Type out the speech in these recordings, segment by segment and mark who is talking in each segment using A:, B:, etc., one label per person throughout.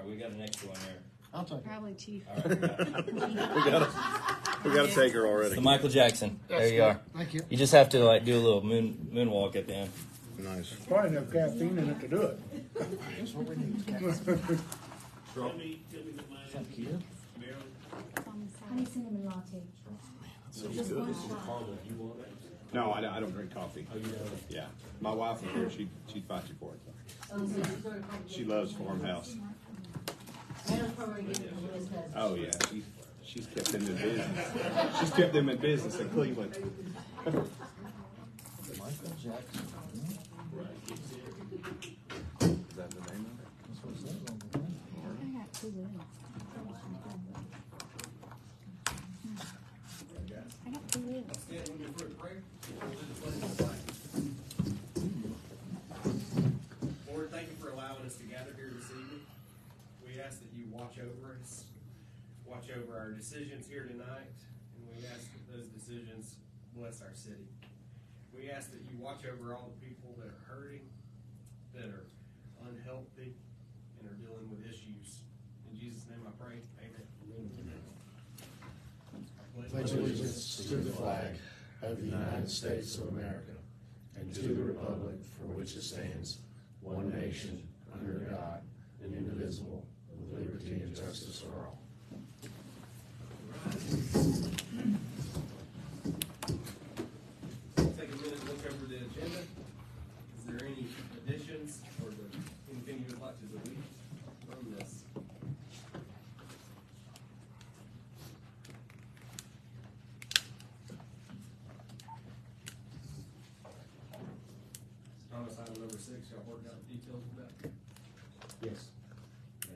A: we got an extra one there.
B: I'll take it.
C: Probably Chief.
A: All right,
D: We got to take her already.
A: so Michael Jackson, there you are.
B: Thank you.
A: You just have to like do a little moonwalk at the end.
D: Nice.
E: Probably enough caffeine in it to do it.
B: That's what we need.
F: Tell me that mine is
B: Thank you.
F: Maryland.
G: Honey cinnamon latte. Just one shot.
D: No, I don't drink coffee. Yeah, my wife up here, she'd fight you for it. She loves Farmhouse. Oh yeah, she's kept them in business. She's kept them in business in Cleveland.
B: Michael Jackson.
D: Is that the name of it?
B: That's what it says on the thing.
C: I got two little. I got two little.
H: Lord, thank you for allowing us to gather here this evening. We ask that you watch over us, watch over our decisions here tonight, and we ask that those decisions bless our city. We ask that you watch over all the people that are hurting, that are unhealthy, and are dealing with issues. In Jesus' name I pray, amen.
I: Pledge allegiance to the flag of the United States of America and to the republic for which it stands, one nation, under God, indivisible, with liberty and justice for all.
H: Take a minute to look over the agenda. Is there any additions or anything you would like to delete from this? Thomas, item number 6, y'all worked out the details of that?
E: Yes.
H: All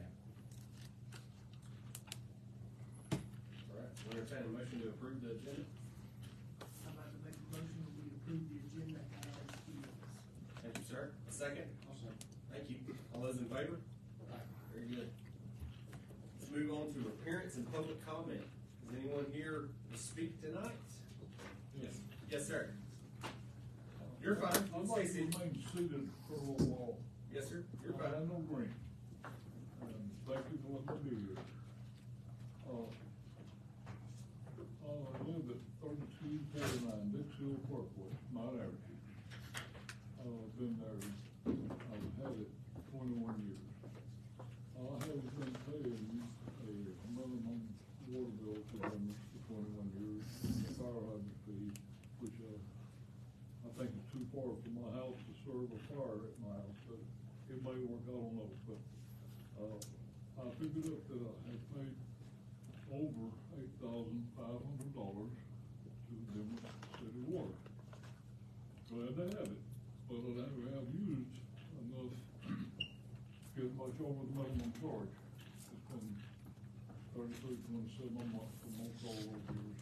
H: right, we'll entertain a motion to approve the agenda.
F: I'm about to make a motion that we approve the agenda as is.
H: Thank you, sir. A second? Thank you. All those in favor? Very good. Let's move on to appearance and public comment. Is anyone here to speak tonight? Yes. Yes, sir. You're fine.
J: I'd like to
H: Stacy.
J: remain seated for a little while.
H: Yes, sir. You're
J: I
H: fine.
J: know Green. Thank you for letting me be here. I live at 3249 Dixie Parkway, Mount Airy. I've been there, I've had it 21 years. I have been paying a minimum water bill for them for 21 years, fire hydrant fee, which I think is too far from my house to serve a fire at my house, but it may work, I don't know, but, I figured up that I had paid over $8,500 to Demorest City Water. Glad to have it, but I never have used enough to get much over the minimum charge. It's been $33.27 a month for most all those years,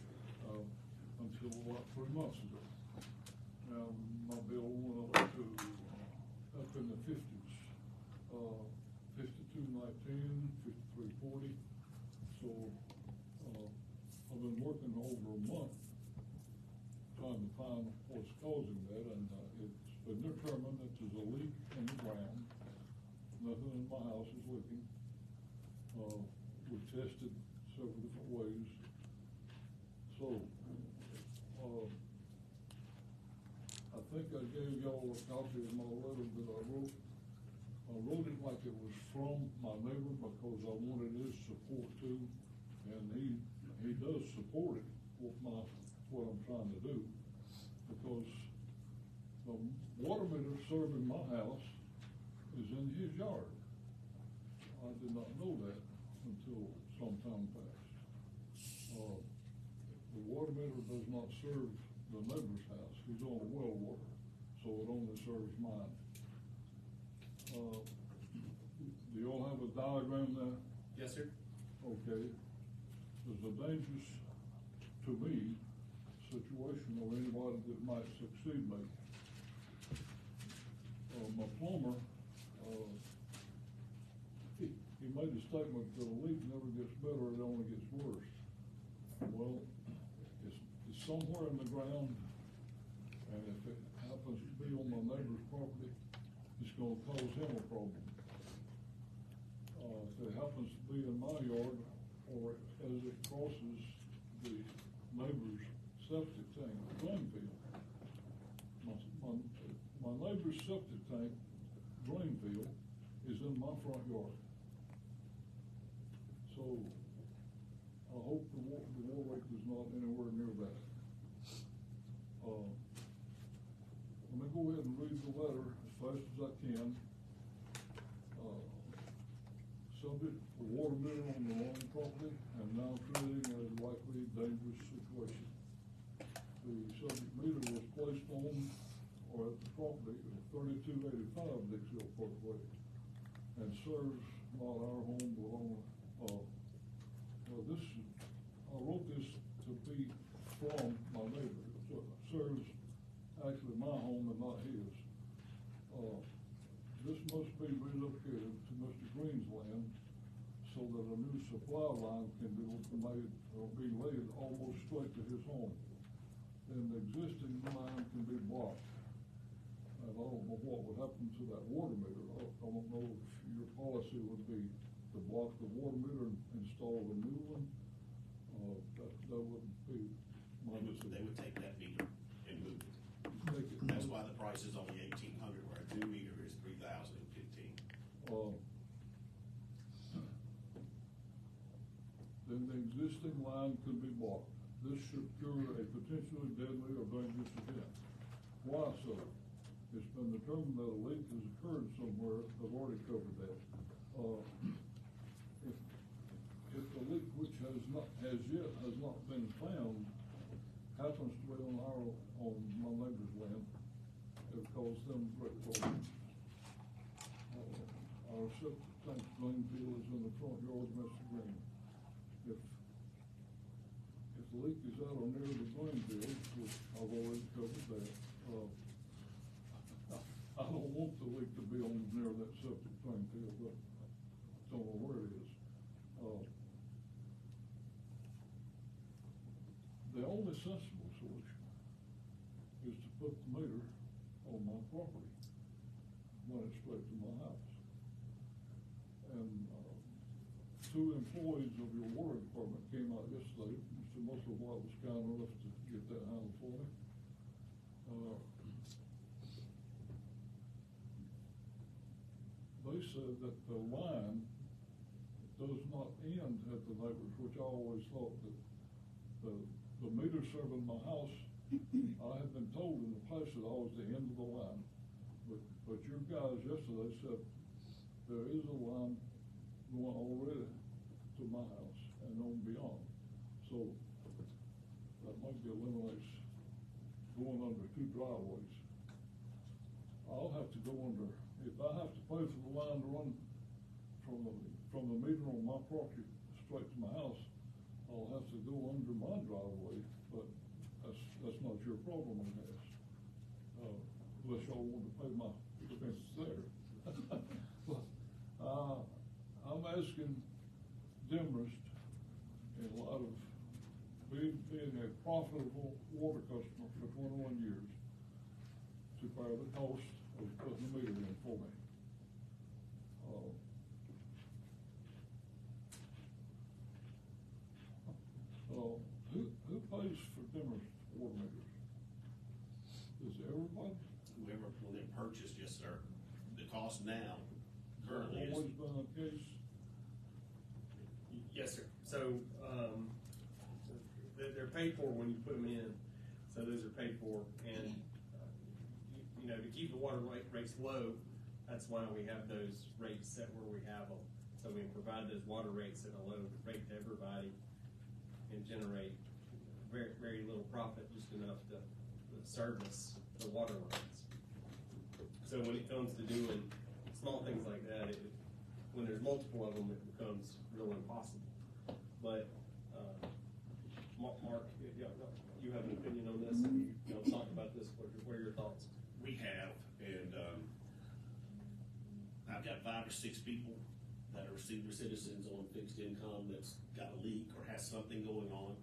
J: until about 3 months ago. Now, my bill went up to, up in the 50s, 52.19, 53.40. So, I've been working over a month trying to find what's causing that, and it's been determined that there's a leak in the ground. Nothing in my house is leaking. We've tested several different ways. So, I think I gave y'all a copy of my letter that I wrote. I wrote it like it was from my neighbor because I wanted his support too, and he does support it with what I'm trying to do, because the water meter serving my house is in his yard. I did not know that until some time passed. The water meter does not serve the neighbor's house. He's on a well water, so it only serves mine. Do you all have a diagram there?
H: Yes, sir.
J: Okay. There's a dangerous, to me, situation or anybody that might succeed me. My plumber, he made a statement that a leak never gets better, it only gets worse. Well, it's somewhere in the ground, and if it happens to be on my neighbor's property, it's gonna cause him a problem. If it happens to be in my yard, or as it crosses the neighbor's septic tank drain field. My neighbor's septic tank drain field is in my front yard. So I hope the water rate is not anywhere near that. Let me go ahead and read the letter as fast as I can. Subject for water meter on the wrong property and now creating a likely dangerous situation. The subject meter was placed on or at the property at 3285 Dixville Parkway and serves not our home but on, I wrote this to be from my neighbor. So it serves actually my home and not his. This must be relocated to Mr. Green's land so that a new supply line can be made or be laid almost straight to his home. Then the existing line can be blocked. And I don't know what would happen to that water meter. I don't know if your policy would be to block the water meter and install a new one. That would be my decision.
K: They would take that meter and move it.
J: Make it.
K: That's why the price is only $1,800, where a new meter is $3,015.
J: Then the existing line can be blocked. This should cure a potentially deadly or dangerous event. Why so? It's been determined that a leak has occurred somewhere. I've already covered that. If the leak, which has not been found, happens to be on my neighbor's land, it caused them great problems. Our septic tank drain field is in the front yard of Mr. Green. If the leak is out or near the drain field, which I've already covered that, I don't want the leak to be near that septic drain field, but I don't know where it is. The only sensible solution is to put the meter on my property when it's straight to my house. And two employees of your water department came out yesterday. Mr. Musselwhite was kind enough to get that handled for me. They said that the line does not end at the neighbors, which I always thought that the meter serving my house, I had been told in the past that I was the end of the line. But your guys yesterday said there is a line going already to my house and on beyond. So that maybe eliminates going under two driveways. I'll have to go under, if I have to pay for the line to run from the meter on my property straight to my house, I'll have to go under my driveway, but that's not your problem, I guess. Unless y'all want to pay my expenses there. But, I'm asking Demorest, in light of being a profitable water customer for 21 years, to bear the cost of putting the meter in for me. Who pays for Demorest water meters? Is it everybody?
K: Whoever, when they purchased, yes, sir. The cost now currently is.
J: Always been the case?
H: Yes, sir. So, they're paid for when you put them in. So those are paid for, and you know, to keep the water rates low, that's why we have those rates set where we have them. So we can provide those water rates at a low rate to everybody and generate very, very little profit, just enough to service the water lines. So when it comes to doing small things like that, when there's multiple of them, it becomes real impossible. But Mark, you have an opinion on this, and you know, talk about this. What are your thoughts?
K: We have, and I've got 5 or 6 people that are senior citizens on fixed income that's got a leak or has something going on,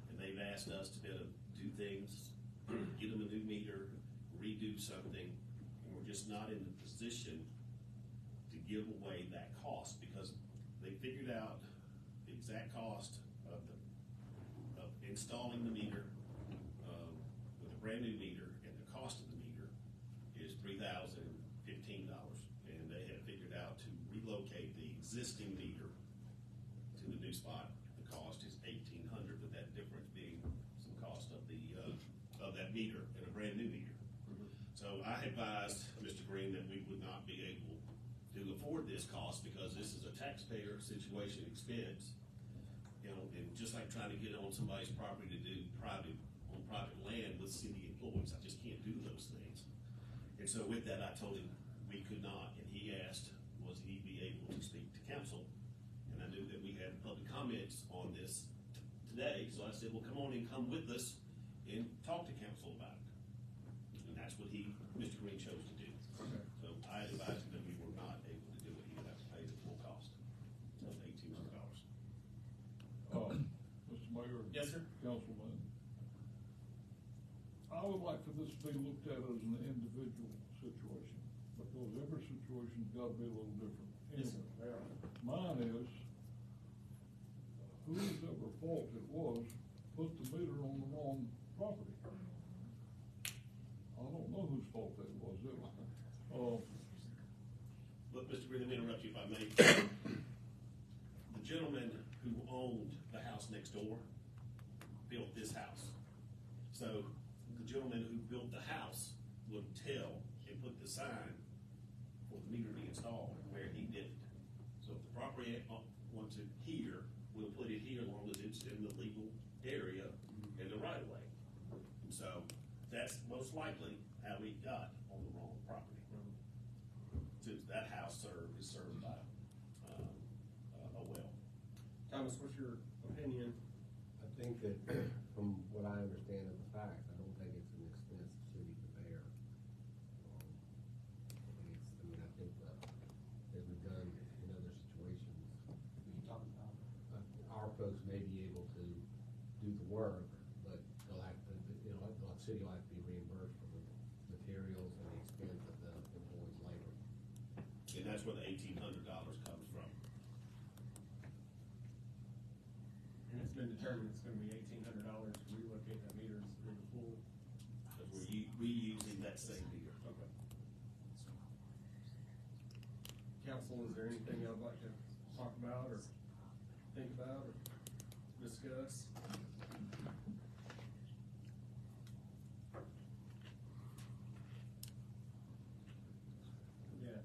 K: and they've asked us to be able to do things, get them a new meter, redo something, and we're just not in the position to give away that cost, because they figured out the exact cost of installing the meter, with a brand new meter, and the cost of the meter is $3,015. And they had figured out to relocate the existing meter to the new spot, the cost is $1,800, with that difference being some cost of that meter and a brand new meter. So I advised Mr. Green that we would not be able to afford this cost, because this is a taxpayer situation expense. You know, and just like trying to get on somebody's property to do private land with city employees, I just can't do those things. And so with that, I told him we could not, and he asked, was he be able to speak to council? And I knew that we had public comments on this today, so I said, well, come on and come with us and talk to council about it. And that's what Mr. Green chose to do.
J: Okay.
K: So I advised him that we were not able to do it. He would have to pay the full cost of $1,800.
J: Mr. Mayor.
H: Yes, sir.
J: Councilman, I would like for this to be looked at as an individual situation, because every situation's gotta be a little different.
H: Yes, sir.
J: Anyway, mine is, whose ever fault it was, put the meter on the wrong property. I don't know whose fault that was.
K: But Mr. Green, let me interrupt you if I may. The gentleman who owned the house next door built this house. So the gentleman who built the house would tell and put the sign for the meter to be installed where he did it. So if the property wants it here, we'll put it here as long as it's in the legal area and the right of way. And so that's most likely how he got on the wrong property. Since that house is served by a well.
H: Thomas, what's your opinion?
L: I think that from what I understand of the facts, I don't think it's an expense the city to bear. I think as we've done in other situations, our folks may be able to do the work, but they'll have to, the city will have to be reimbursed for the materials and the expense of the employees' labor.
K: And that's where the $1,800 comes from.
H: And it's been determined it's gonna be $1,800 to relocate that meter in the pool.
K: Because we're reusing that same meter.
H: Okay. Council, is there anything y'all would like to talk about or think about or discuss? Yeah.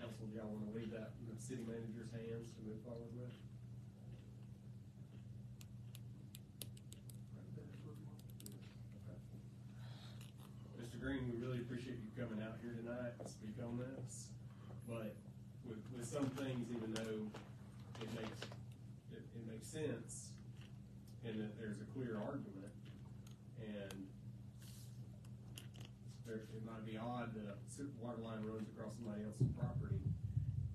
H: Council, do y'all wanna leave that in the city manager's hands to move forward with? Mr. Green, we really appreciate you coming out here tonight to speak on this, but with some things, even though it makes sense, and that there's a clear argument, and it might be odd that a water line runs across somebody else's property.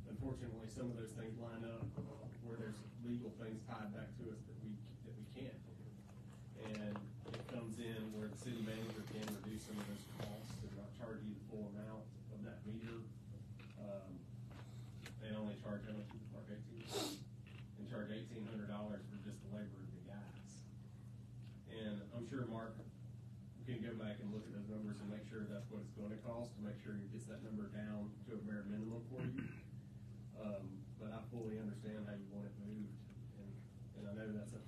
H: Unfortunately, some of those things line up where there's legal things tied back to us that we can't do. And it comes in where the city manager can reduce some of those costs and not charge you the full amount of that meter. They only charge how much, Mark, and charge $1,800 for just the labor of the guys. And I'm sure Mark can go back and look at those numbers and make sure that's what it's gonna cost, to make sure he gets that number down to a bare minimum for you. But I fully understand how you want it moved, and I know that's a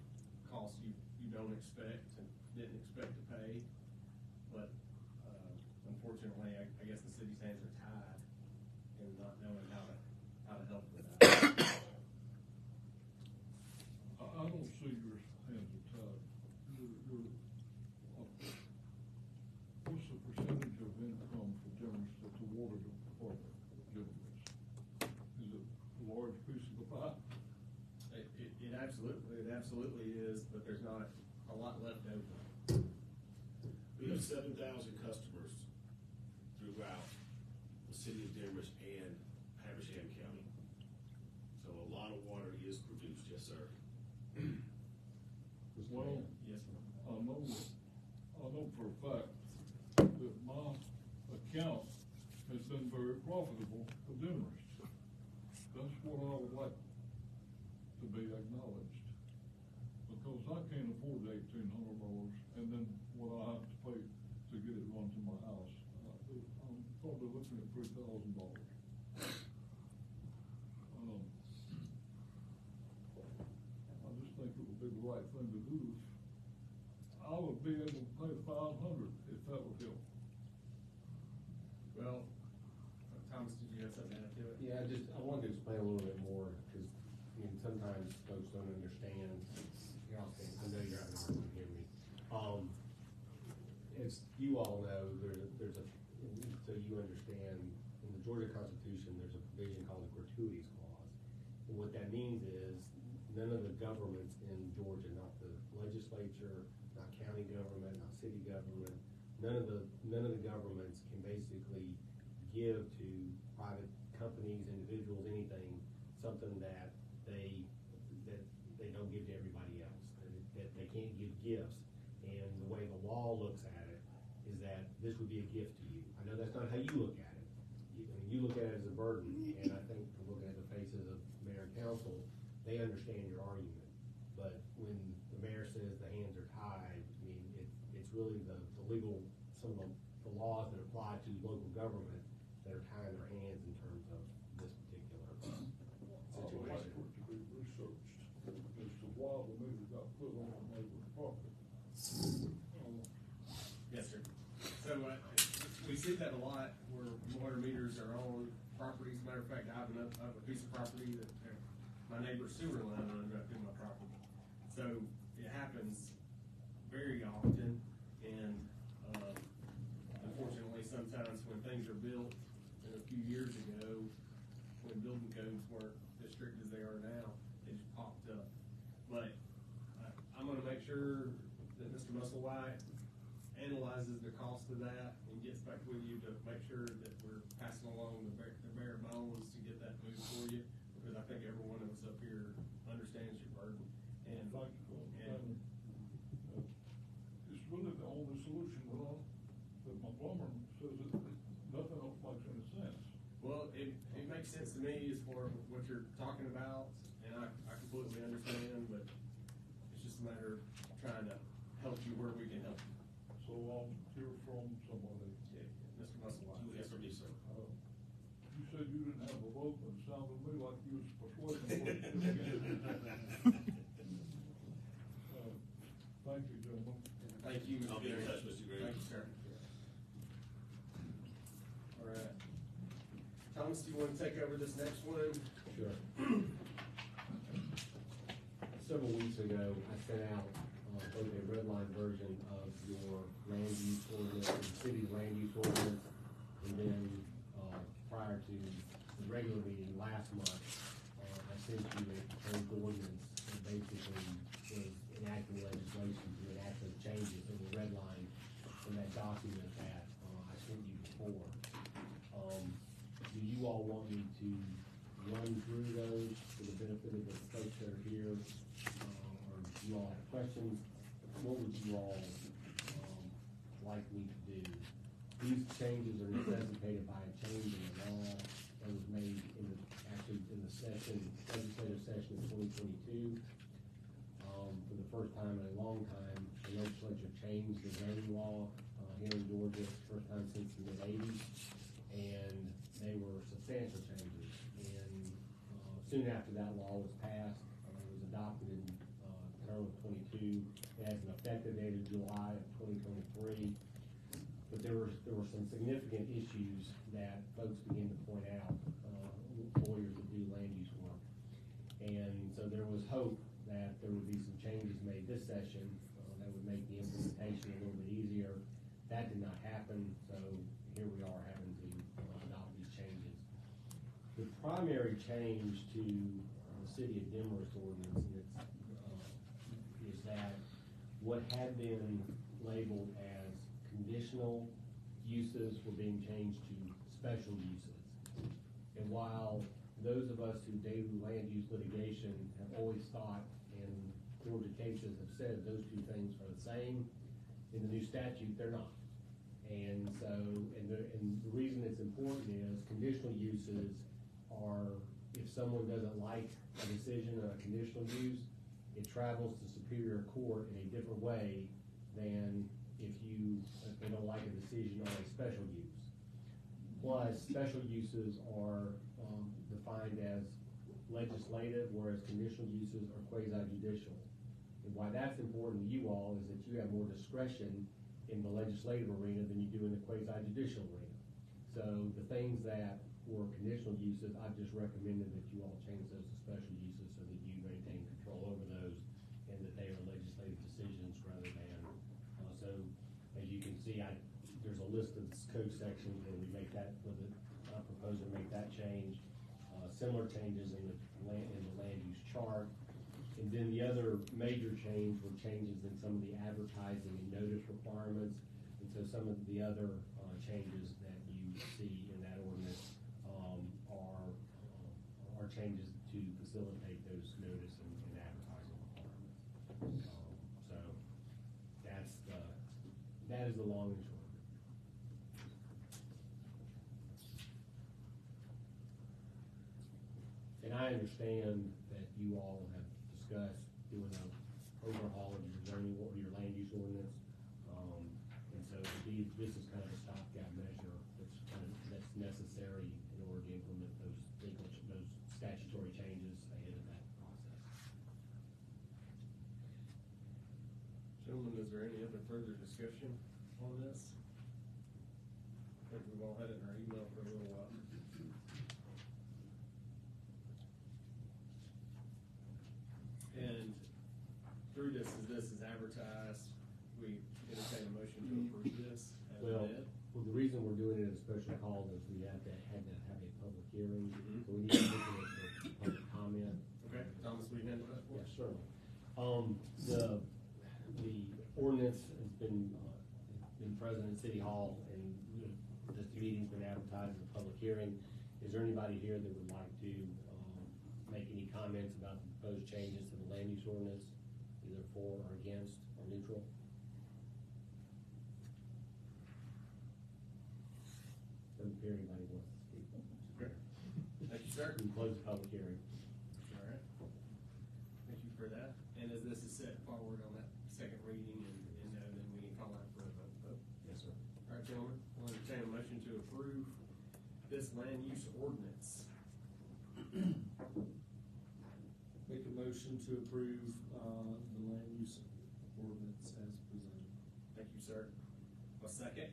H: cost you don't expect and didn't expect to pay. But, unfortunately, I guess the city's hands are tied in not knowing how to help with that.
J: I don't see your hands are tied. What's the percentage of income for Demorest that the water department gives us? Is it a large piece of the pie?
H: It absolutely is, but there's not a lot left over.
K: We have 7,000 customers throughout the city of Demorest and Habersham County. So a lot of water is produced, yes, sir.
J: Well,
H: Yes, ma'am.
J: I know for a fact that my account has been very $1,500, and then what I have to pay to get it run to my house. I'm probably looking at $3,000. I just think it would be the right thing to do. I would be able to pay $500 if that would help.
H: Well, Thomas, did you have something to add to it?
L: Yeah, I wanted to explain a little bit more, because, sometimes folks don't understand. I know you're having a hard time hearing me. As you all know, there's a, so you understand, in the Georgia Constitution, there's a provision called the gratuities clause. And what that means is, none of the governments in Georgia, not the legislature, not county government, not city government, none of the governments can basically give to private companies, individuals, anything, something that they don't give to everybody else, that they can't give gifts. And the way the law looks at it is that this would be a gift to you. I know that's not how you look at it. You look at it as a burden, and I think from looking at the faces of mayor and council, they understand your argument. But when the mayor says the hands are tied, it's really the legal, some of the laws that apply to local government that are tying their hands in terms of this particular situation.
J: I would like for it to be researched as to why the meter got put on the neighbor's property.
H: Yes, sir. So, we see that a lot where water meters are on properties. Matter of fact, I have a piece of property that my neighbor's sewer line runs right through my property. So it happens very often, and unfortunately, sometimes when things are built a few years ago, when building codes weren't as strict as they are now, it just popped up. But I'm going to make sure that Mr. Musselwhite analyzes the cost of that and gets back with you to make sure that we're passing along the bare bones to get that moved for you, because I think every one of us up here understands your burden. And
J: Thank you. It's really the only solution that my plumber says that nothing else makes any sense.
H: well, it makes sense to me as far as what you're talking about, and I completely understand, but it's just a matter of trying to help you where we can help you.
J: So I'll hear from somebody.
H: Yeah, Mr. Musselwhite.
K: Yes, sir, yes, sir.
J: You said you didn't have a vote, but it sounded to me like you was persuading. Thank you, gentlemen.
H: Thank you, Mr.
K: I'll be in
H: Gray.
K: touch, Mr. Gray.
H: Thank you, sir. All right. Thomas, do you want to take over this next one?
L: Sure. Several weeks ago, I sent out both a red line version of your land use ordinance, the city's land use ordinance, and then prior to the regular meeting last month, I sent you a proposed ordinance that basically was enacting legislation to enact those changes in the red line in that document that I sent you before. Do you all want me to run through those for the benefit of the folks that are here? Or do you all have questions? What would you all like me to do? These changes are necessitated by a change in the law that was made in the legislative session of 2022. For the first time in a long time, the legislature changed the zoning law here in Georgia, first time since the mid-'80s, and they were substantial changes. And soon after that law was passed, it was adopted in term of 22. It has an effective date of July of 2023. But there were some significant issues that folks began to point out, lawyers that do land use work. And so there was hope that there would be some changes made this session that would make the implementation a little bit easier. That did not happen, so here we are having to adopt these changes. The primary change to the city of Demorest ordinance is that what had been labeled as conditional uses were being changed to special uses. And while those of us who do land use litigation have always thought, and Georgia cases have said those two things are the same, in the new statute, they're not. And so, and the reason it's important is conditional uses are, if someone doesn't like a decision on a conditional use, it travels to Superior Court in a different way than if they don't like a decision on a special use. Plus, special uses are defined as legislative, whereas conditional uses are quasi-judicial. And why that's important to you all is that you have more discretion in the legislative arena than you do in the quasi-judicial arena. So the things that were conditional uses, I've just recommended that you all change those to special uses so that you maintain control over those and that they are legislative decisions rather than, so as you can see, there's a list of code sections where we make that, I propose to make that change. Similar changes in the land use chart. And then the other major change were changes in some of the advertising and notice requirements. And so some of the other changes that you see in that ordinance are changes to facilitate those notice and advertising requirements. So that is the long and short. And I understand that you all have discussed doing an overhaul of your zoning or your land use ordinance. And so this is kind of a stopgap measure that's necessary in order to implement those statutory changes ahead of that process.
H: Gentlemen, is there any other further discussion on this? I think we've all had it in our email for a little while. And through this is advertised, we entertain a motion to approve this as
L: Well,
H: read.
L: the reason we're doing it as a special call is we had to have a public hearing, so we need to look at the public comment.
H: Okay, Thomas, will you handle that for
L: Yeah,
H: us?
L: certainly. The ordinance has been present in City Hall, and this meeting's been advertised as a public hearing. Is there anybody here that would like to make any comments about the proposed changes to the land use ordinance, either for or against or neutral? Doesn't appear anybody wants to speak.
H: Okay. Thank you, sir.
L: We close the public hearing.
H: All right. Thank you for that. And as this is set forward on that second reading and then we can call out for a vote.
L: Yes, sir.
H: All right, gentlemen, we'll entertain a motion to approve this land use ordinance.
B: Make a motion to approve, the land use ordinance as presented.
H: Thank you, sir. A second?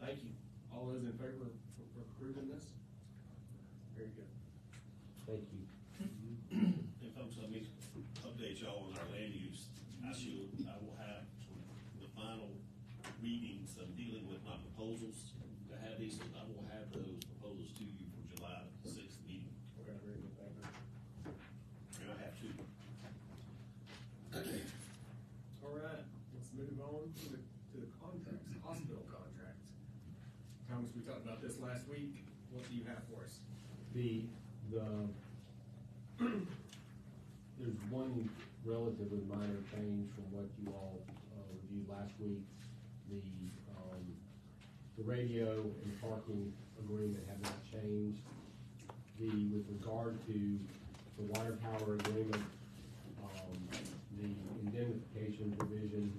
H: Thank you. All those in favor of approving this? Very good.
L: Thank you.
K: And folks, let me update y'all on our land use. I will have the final readings of dealing with my proposals to have these, I will have those proposals to you for July 6th meeting.
H: Okay, very good, thank you.
K: And I have two.
H: All right, let's move on to the contracts, hospital contracts. Thomas, we talked about this last week. What do you have for us?
L: There's one relatively minor change from what you all reviewed last week. The radio and parking agreement have not changed. With regard to the water tower agreement, the indemnification provision,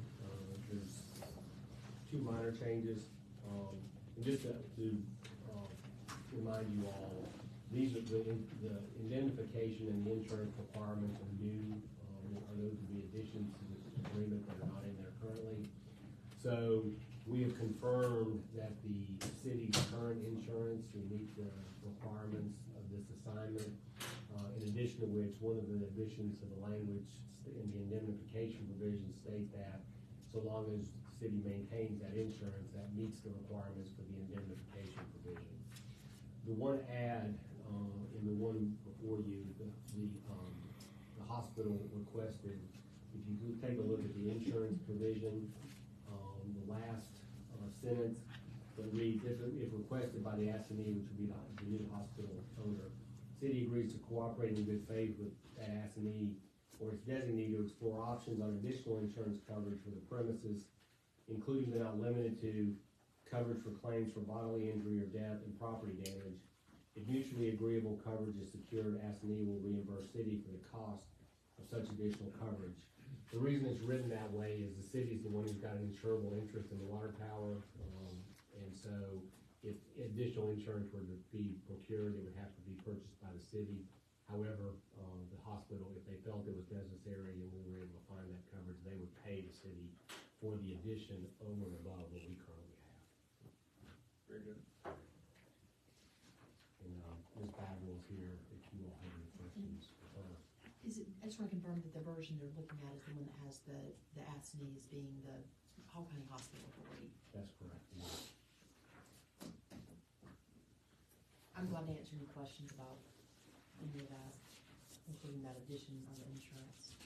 L: there's two minor changes. And just to remind you all, these are the indemnification and the insurance requirements are new. Those would be additions to this agreement that are not in there currently. So we have confirmed that the city's current insurance will meet the requirements of this assignment. In addition to which, one of the additions to the language in the indemnification provision state that so long as the city maintains that insurance, that meets the requirements for the indemnification provision. The one add in the one before you, the hospital requested, if you could take a look at the insurance provision, the last sentence that reads, if requested by the assignee, which would be the new hospital owner, city agrees to cooperate in good faith with that assignee or its designee to explore options on additional insurance coverage for the premises, including but not limited to coverage for claims for bodily injury or death and property damage. If mutually agreeable coverage is secured, assignee will reimburse city for the cost of such additional coverage. The reason it's written that way is the city's the one who's got an insurable interest in the water tower, and so if additional insurance were to be procured, it would have to be purchased by the city. However, the hospital, if they felt it was necessary and we were able to find that coverage, they would pay the city for the addition over and above what we currently have.
H: Very good.
L: And, Ms. Bagwell's here if you all have any questions for her.
M: Is it, I just want to confirm that the version they're looking at is the one that has the ASNI as being the Hall County Hospital Authority.
L: That's correct, yes.
M: I'm glad to answer any questions about any of that, including that addition of the insurance.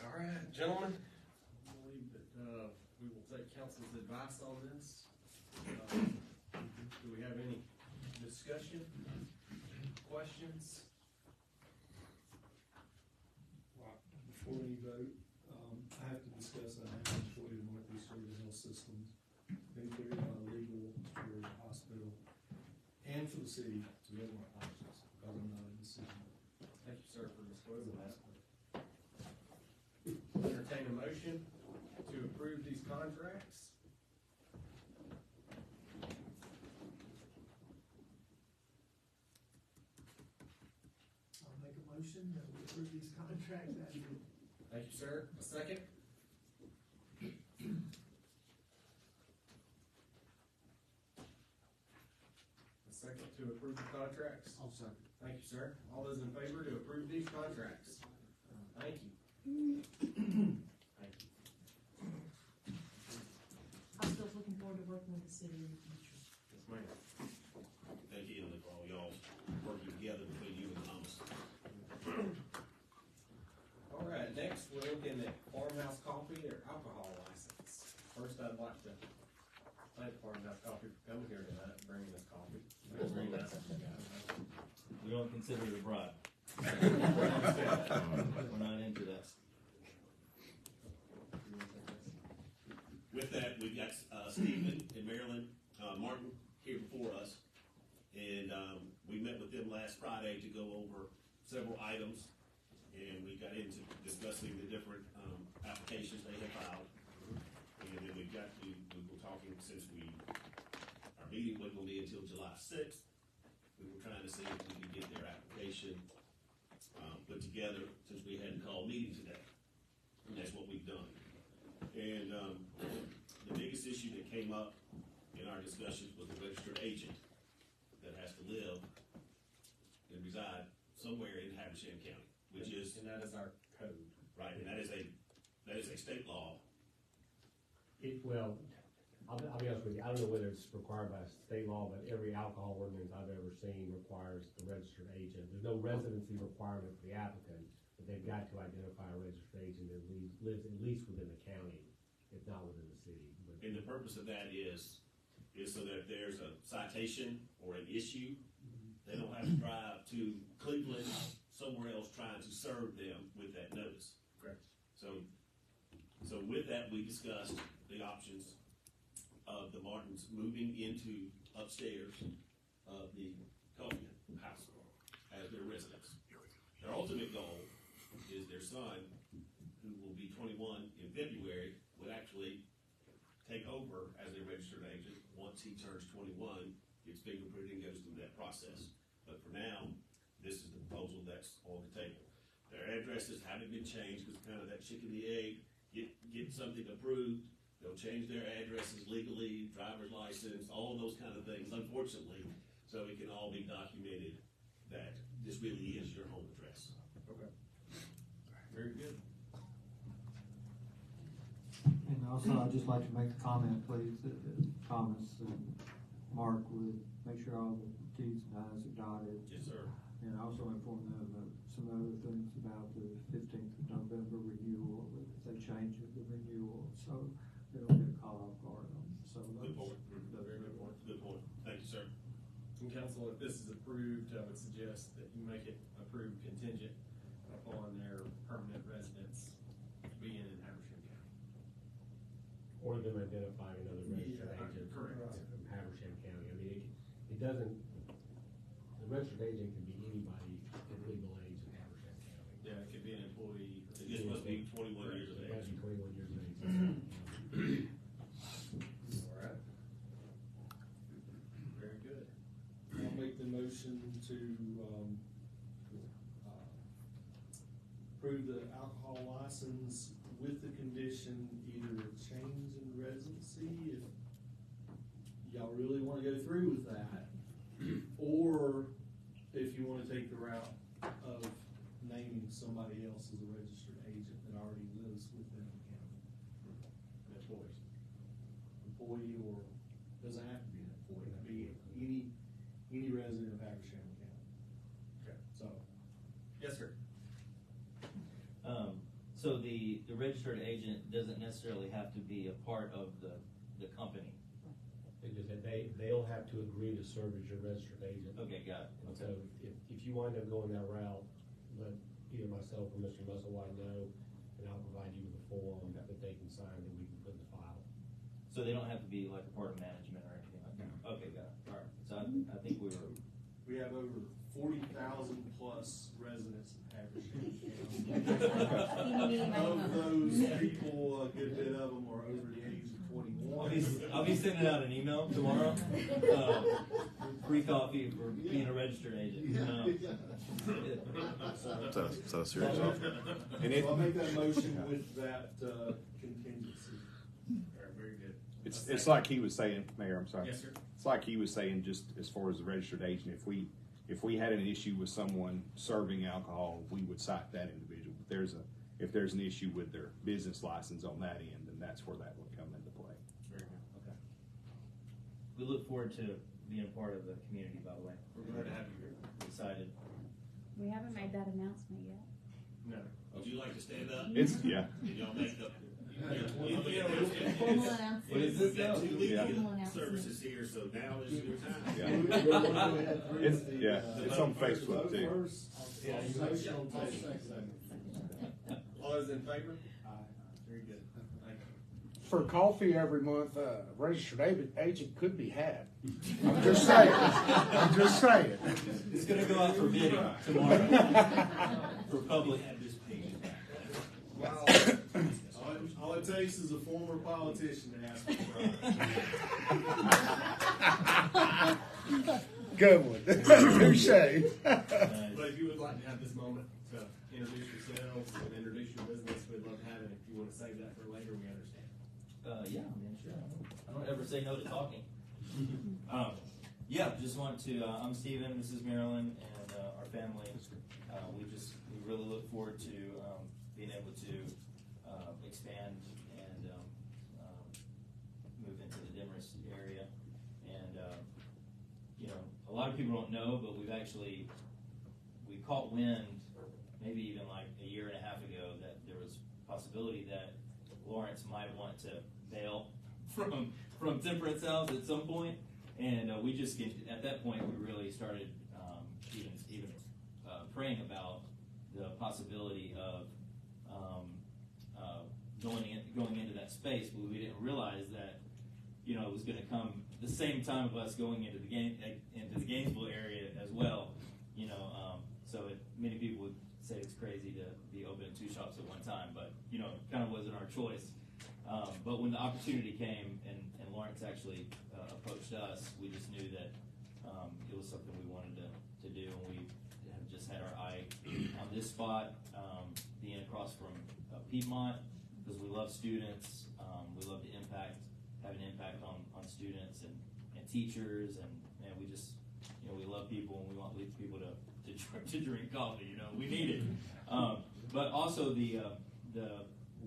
H: All right, gentlemen, I believe that, we will take council's advice on this. Do we have any discussion, questions?
B: Well, before we vote, I have to discuss a name for the Northeast Georgia Health Systems. Been cleared by legal for the hospital and for the city to get my options, because I'm not a decision.
H: Thank you, sir, for disclosing that. Entertain a motion to approve these contracts.
F: I'll make a motion that we approve these contracts as written.
H: Thank you, sir. A second? A second to approve the contracts?
E: I'll second.
H: Thank you, sir. All those in favor to approve these contracts? Thank you. Thank you.
M: I'm still looking forward to working with the city in the future.
H: Yes, ma'am.
K: Thank you, Emily, for all y'all working together between you and Thomas.
H: All right, next we're looking at Farmhouse Coffee, their alcohol license. First, I'd like to thank Farmhouse Coffee for coming here tonight and bringing us coffee. That's very nice of you guys.
A: We don't consider it a bribe. We're not into that.
K: With that, we've got Stephen and Marilyn Martin here before us, and we met with them last Friday to go over several items, and we got into discussing the different applications they have filed, and then we were talking since our meeting wasn't going to be until July 6th. We were trying to see if we could get their application put together since we hadn't called a meeting today, and that's what we've done. And the biggest issue that came up in our discussions was the registered agent that has to live and reside somewhere in Habersham County, which is,
H: And that is our code.
K: right, and that is a state law.
L: Well, I'll be honest with you, I don't know whether it's required by state law, but every alcohol ordinance I've ever seen requires the registered agent. There's no residency requirement for the applicant, but they've got to identify a registered agent that lives at least within the county, if not within the city. But
K: And the purpose of that is so that if there's a citation or an issue, they don't have to drive to Cleveland, somewhere else trying to serve them with that notice.
H: Correct.
K: So with that, we discussed the options of the Martins moving into upstairs of the coffee house as their residence. Their ultimate goal is their son, who will be 21 in February, would actually take over as a registered agent once he turns 21, gets fingerprinted, and goes through that process. But for now, this is the proposal that's on the table. Their addresses haven't been changed because kind of that chicken and the egg, get something approved, they'll change their addresses legally, driver's license, all of those kind of things, unfortunately, so it can all be documented that this really is your home address.
H: Okay. Very good.
N: And also, I'd just like to make a comment, please, that Thomas and Mark would make sure all the T's and I's are dotted.
K: Yes, sir.
N: And also inform them of some other things about the 15th of November renewal, if they change the renewal, so they don't get caught off guard on. So
K: Good point.
H: Very good point.
K: Good point. Thank you, sir.
H: And council, if this is approved, I would suggest that you make it approved contingent upon their permanent residence being in Habersham County.
L: or them identifying another registered agent
H: Correct.
L: from Habersham County. I mean, it doesn't, the registered agent can be anybody in legal age in Habersham
K: to be an employee, it just must be 21 years of
L: It must
K: age.
L: be 21 years of age.
H: All right. Very good.
B: I'll make the motion to, approve the alcohol license with the condition either change in residency if y'all really wanna go through with that, or if you wanna take the route of naming somebody else as a registered agent that already lives within the county. Employee, or, doesn't have to be an employee, it could be any resident of Habersham County.
H: Okay.
B: So,
H: Yes, sir.
A: So the registered agent doesn't necessarily have to be a part of the company.
L: They just, they'll have to agree to serve as your registered agent.
A: Okay, got it.
L: And so if you wind up going that route, let either myself or Mr. Musselwhite know, and I'll provide you with a form that they can sign that we can put in the file.
A: So they don't have to be like a part of management or anything like that? Okay, got it. All right. So I think we
B: we have over 40,000 plus residents in Habersham County. Of those people, a good bit of them are over the age of 21.
A: I'll be sending out an email tomorrow. Free coffee for being a registered agent.
D: So serious. And
B: So I'll make that motion with that contingency.
H: All right, very good.
D: it's like he was saying, Mayor, I'm sorry.
H: Yes, sir.
D: It's like he was saying, just as far as the registered agent, if we had an issue with someone serving alcohol, we would cite that individual. If there's an issue with their business license on that end, then that's where that would come into play.
H: Very good.
A: Okay. We look forward to being part of the community, by the way.
H: We're glad to have you here.
A: Excited.
C: We haven't made that announcement yet.
H: No.
K: Would you like to stand up?
D: Yeah.
K: Did y'all make the?
C: Formal announcement.
A: What is this
K: We've got
A: now?
K: two
D: Yeah.
K: legal services here, so now is your time.
D: It's on Facebook too.
B: Yeah, you motion on Facebook.
H: All those in favor? Aye. Very good. Thank you.
E: For coffee every month, registered agent could be had. I'm just saying, I'm just saying.
A: It's gonna go out for bidding tomorrow. For public.
B: Wow. All it takes is a former politician to ask for a bribe.
E: Good one. Touche.
H: But if you would like to have this moment to introduce yourselves and introduce your business, we'd love to have it. If you want to save that for later, we understand.
A: Yeah, I mean, sure. I don't ever say no to talking. Yeah, just want to, I'm Steven, this is Marilyn, and our family. We really look forward to being able to expand and move into the Demorest area. And, a lot of people don't know, but we caught wind maybe even like a year and a half ago that there was a possibility that Lawrence might want to bail from Temperance House at some point. And we just at that point we really started even praying about the possibility of going into that space, but we didn't realize that it was going to come the same time of us going into the Gainesville area as well. Many people would say it's crazy to be opening two shops at one time, but it kind of wasn't our choice. But when the opportunity came and Lawrence actually approached us, we just knew that it was something we wanted to do, and we have just had our eye on this spot, being across from Piedmont, because we love students. We love to have an impact on students and teachers, and we just we love people, and we want people to drink coffee. We need it. But also the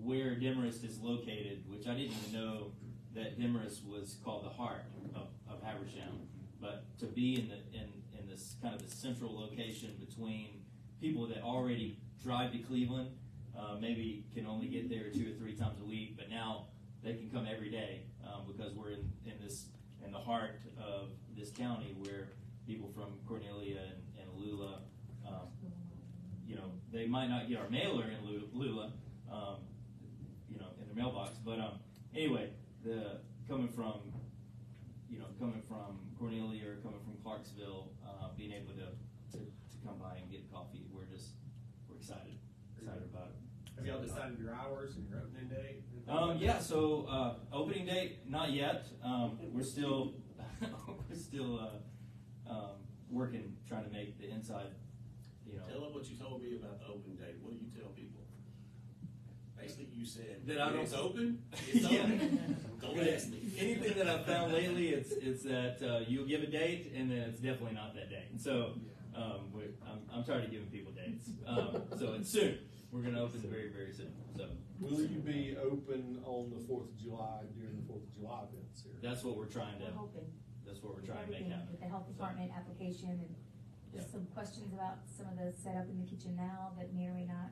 A: where Demorest is located, which I didn't even know that Demorest was called the heart of Habersham, but to be in this kind of the central location between people that already drive to Cleveland, maybe can only get there 2 or 3 times a week, but now they can come every day because we're in the heart of this county where people from Cornelia and Lula, they might not get our mailer in Lula, in the mailbox, but anyway, coming from Cornelia or coming from Clarksville, being able to come by and get coffee, we're excited
H: hours and your opening date?
A: Yeah, so, opening date, not yet. We're still, working, trying to make the inside,
K: Tell them what you told me about the opening date. What do you tell people? Basically, you said
A: That I don't-
K: it's open. It's
A: Yeah.
K: open. Don't ask me.
A: Anything that I've found lately, it's that you'll give a date and then it's definitely not that date. So I'm tired of giving people dates. So it's soon. We're going to open very, very soon. So
B: Will you be open on the 4th of July during the 4th of July events here?
A: that's what we're trying to.
G: We're hoping.
A: That's what we're trying to make
G: Everything
A: happen.
G: with the health department application and just some questions about some of the setup in the kitchen now that may or may not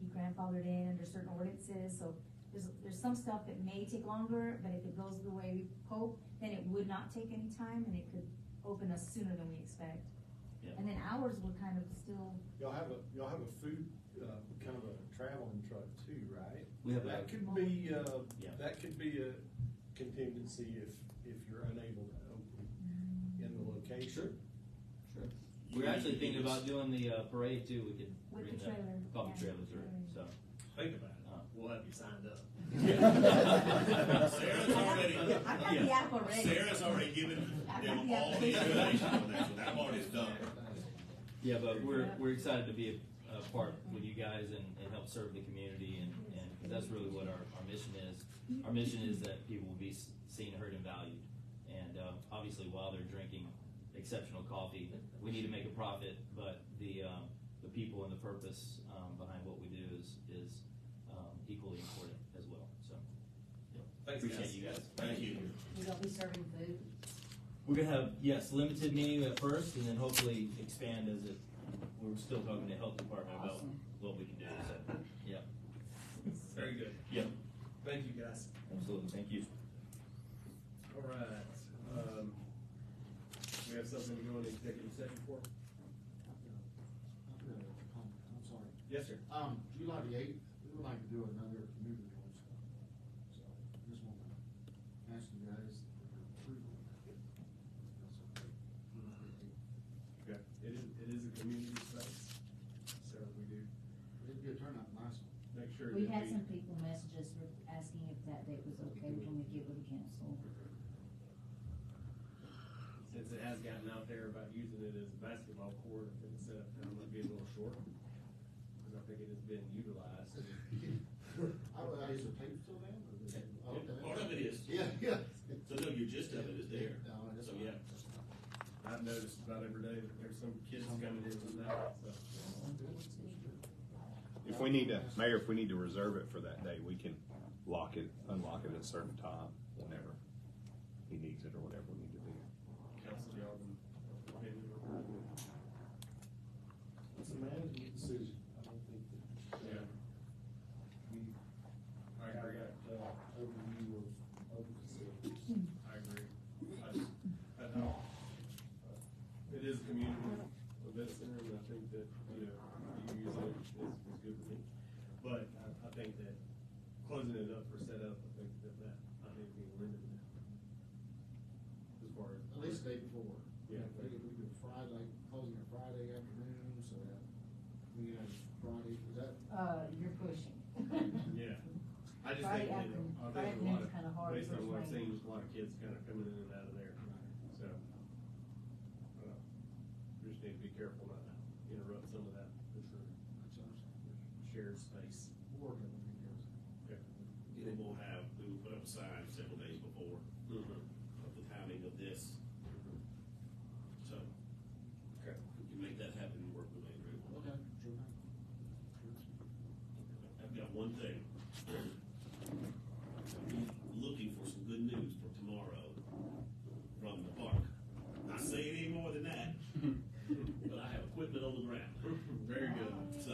G: be grandfathered in under certain ordinances. So there's some stuff that may take longer, but if it goes the way we hope, then it would not take any time and it could open us sooner than we expect.
A: Yeah.
G: And then ours would kind of still,
B: Y'all have a food, kind of a traveling truck too, right?
A: We have
B: That
A: a-
B: could be,
A: Yeah.
B: that could be a contingency if you're unable to open in the location.
A: Sure. We're actually thinking about doing the parade too. We could
G: with
A: bring
G: the trailer.
A: coffee
G: yeah,
A: trailer through. So.
H: Think about it. We'll have you signed up.
K: Sarah's already.
G: I've got the app already.
K: Sarah's already given
G: I've got
K: them
G: the
K: all the
G: application.
K: information on that, so that part is done.
A: Yeah, but we're excited to be a part with you guys and help serve the community and 'cause that's really what our mission is. Our mission is that people will be seen, heard, and valued. And obviously, while they're drinking exceptional coffee, we need to make a profit. But the people and the purpose behind what we do is equally important as well. So
H: Thanks,
A: appreciate
H: guys.
A: you guys.
K: Thank you.
G: We don't be serving food.
A: We're gonna have limited menu at first, and then hopefully expand as it. We're still talking to the health department about what we can do. So yeah,
H: Very good.
A: yeah,
H: Thank you, guys.
A: absolutely. Thank you.
H: All right. We have something to go into executive session for?
I: I'm sorry.
H: Yes, sir.
I: July the 8th, we would like to do another community noise. So, just want to ask you guys for your approval. That's okay.
H: Okay. It is a community space, so we do
I: It'd be a turnout, nice one.
H: make sure.
C: We've
H: that
C: had some people message us asking if that date was okay, we told them it would cancel.
H: Since it has gotten out there about using it as a basketball court, I think the setup time might be a little short, because I think it has been utilized.
I: Is the tape still down? Or is it- okay.
K: Part of it is.
I: Yeah, yeah.
K: So no, your gist of it is there.
I: No, that's
K: So
I: fine.
K: yeah.
H: I've noticed about every day that there's some kids coming in from that, so.
D: If we need to, Mayor, if we need to reserve it for that day, we can unlock it at a certain time, whenever he needs it or whatever we need to do.
H: Council, y'all can.
B: It's a management decision. I don't think that,
H: Yeah.
B: we
H: I
B: have
H: agree.
B: that, overview of facilities.
H: I agree. I know. It is a community event center, and I think that, you use it is good for me. But I think that closing it up for setup, I think that I think being limited. As far as.
I: At least the day before.
H: Yeah.
I: Maybe we do Friday, closing it Friday afternoon, so that we have Friday, is that?
C: You're pushing.
H: Yeah. I just
C: Friday
H: think,
C: afternoon-
H: I
C: Friday
H: think a lot
C: afternoon's kinda hard
H: based on
C: first
H: what I've
C: thing.
H: seen, there's a lot of kids kind of coming in and out of there, so. We just need to be careful not to interrupt some of that, this shared space.
I: We're working on it.
H: Yeah.
K: We will put up a sign several days before of the timing of this. So,
H: Okay.
K: we can make that happen and work with Andrew.
I: Okay, sure.
K: I've got one thing. I'm looking for some good news for tomorrow from the park. Not saying any more than that, but I have equipment on the ground.
H: Very good.
K: So,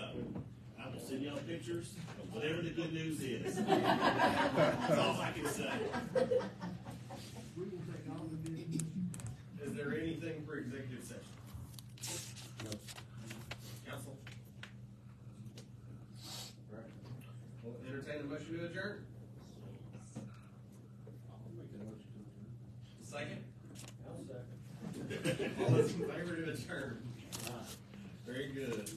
K: I will send y'all pictures of whatever the good news is. That's all I can say.
F: We will take all the business.
H: Is there anything for executive session?
L: No.
H: Council? All right. We'll entertain a motion to adjourn.
I: I'll make a motion to adjourn.
H: Second?
B: I'll second.
H: All those in favor to adjourn? Very good.